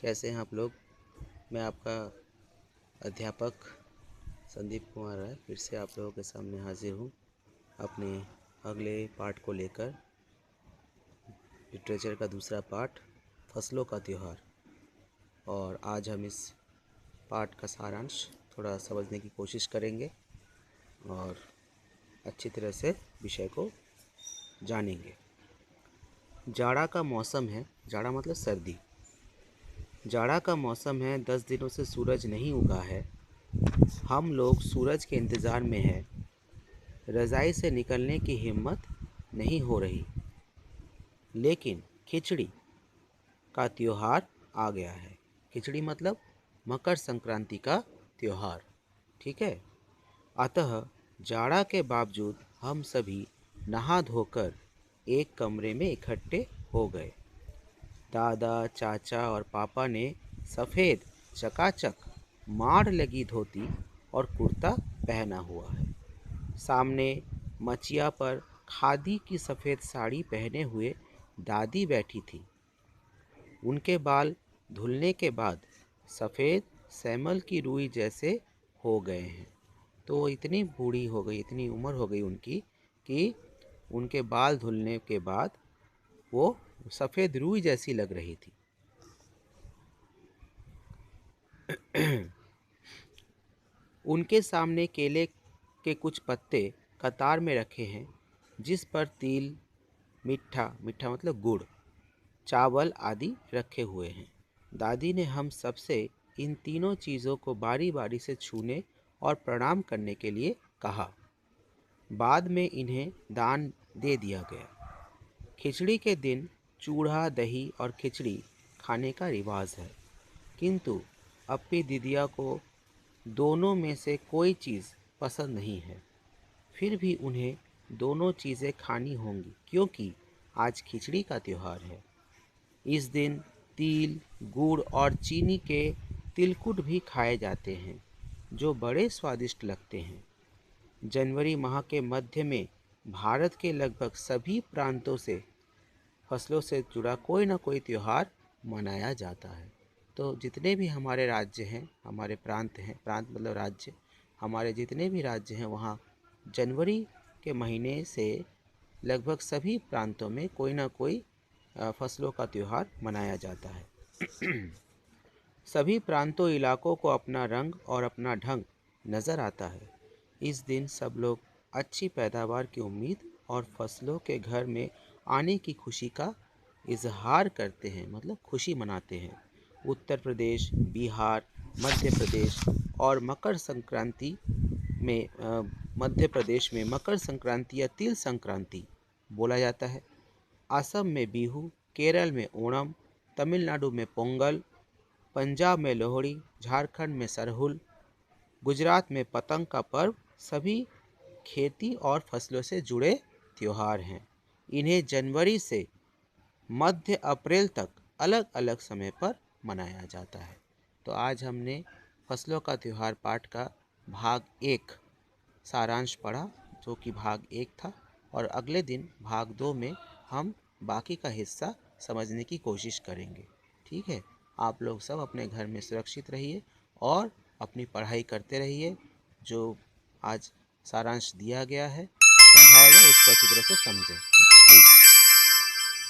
कैसे हैं आप लोग। मैं आपका अध्यापक संदीप कुमार राय फिर से आप लोगों के सामने हाजिर हूँ अपने अगले पाठ को लेकर। लिटरेचर का दूसरा पाठ, फसलों का त्यौहार। और आज हम इस पाठ का सारांश थोड़ा समझने की कोशिश करेंगे और अच्छी तरह से विषय को जानेंगे। जाड़ा का मौसम है। जाड़ा मतलब सर्दी। जाड़ा का मौसम है, 10 दिनों से सूरज नहीं उगा है। हम लोग सूरज के इंतज़ार में हैं। रज़ाई से निकलने की हिम्मत नहीं हो रही। लेकिन खिचड़ी का त्योहार आ गया है। खिचड़ी मतलब मकर संक्रांति का त्योहार, ठीक है। अतः जाड़ा के बावजूद हम सभी नहा धोकर एक कमरे में इकट्ठे हो गए। दादा, चाचा और पापा ने सफ़ेद चकाचक माड़ लगी धोती और कुर्ता पहना हुआ है। सामने मचिया पर खादी की सफ़ेद साड़ी पहने हुए दादी बैठी थी। उनके बाल धुलने के बाद सफ़ेद सैमल की रुई जैसे हो गए हैं। तो वो इतनी बूढ़ी हो गई, इतनी उम्र हो गई उनकी कि उनके बाल धुलने के बाद वो सफ़ेद रुई जैसी लग रही थी। उनके सामने केले के कुछ पत्ते कतार में रखे हैं, जिस पर तिल, मीठा मीठा मतलब गुड़, चावल आदि रखे हुए हैं। दादी ने हम सबसे इन तीनों चीज़ों को बारी बारी से छूने और प्रणाम करने के लिए कहा। बाद में इन्हें दान दे दिया गया। खिचड़ी के दिन चूड़ा, दही और खिचड़ी खाने का रिवाज है, किंतु अप्पी दीदिया को दोनों में से कोई चीज़ पसंद नहीं है। फिर भी उन्हें दोनों चीज़ें खानी होंगी क्योंकि आज खिचड़ी का त्यौहार है। इस दिन तिल, गुड़ और चीनी के तिलकुट भी खाए जाते हैं, जो बड़े स्वादिष्ट लगते हैं। जनवरी माह के मध्य में भारत के लगभग सभी प्रांतों से फसलों से जुड़ा कोई ना कोई त्यौहार मनाया जाता है। तो जितने भी हमारे राज्य हैं, हमारे प्रांत हैं, प्रांत मतलब राज्य, हमारे जितने भी राज्य हैं वहाँ जनवरी के महीने से लगभग सभी प्रांतों में कोई ना कोई फसलों का त्यौहार मनाया जाता है। सभी प्रांतों इलाकों को अपना रंग और अपना ढंग नज़र आता है। इस दिन सब लोग अच्छी पैदावार की उम्मीद और फसलों के घर में आने की खुशी का इजहार करते हैं, मतलब खुशी मनाते हैं। उत्तर प्रदेश, बिहार, मध्य प्रदेश और मध्य प्रदेश में मकर संक्रांति या तिल संक्रांति बोला जाता है। असम में बिहू, केरल में ओणम, तमिलनाडु में पोंगल, पंजाब में लोहड़ी, झारखंड में सरहुल, गुजरात में पतंग का पर्व सभी खेती और फसलों से जुड़े त्योहार हैं। इन्हें जनवरी से मध्य अप्रैल तक अलग अलग समय पर मनाया जाता है। तो आज हमने फसलों का त्यौहार पाठ का भाग 1 सारांश पढ़ा, जो कि भाग 1 था, और अगले दिन भाग 2 में हम बाकी का हिस्सा समझने की कोशिश करेंगे। ठीक है, आप लोग सब अपने घर में सुरक्षित रहिए और अपनी पढ़ाई करते रहिए। जो आज सारांश दिया गया है, समझाया गया, उसको अच्छी तरह से समझें।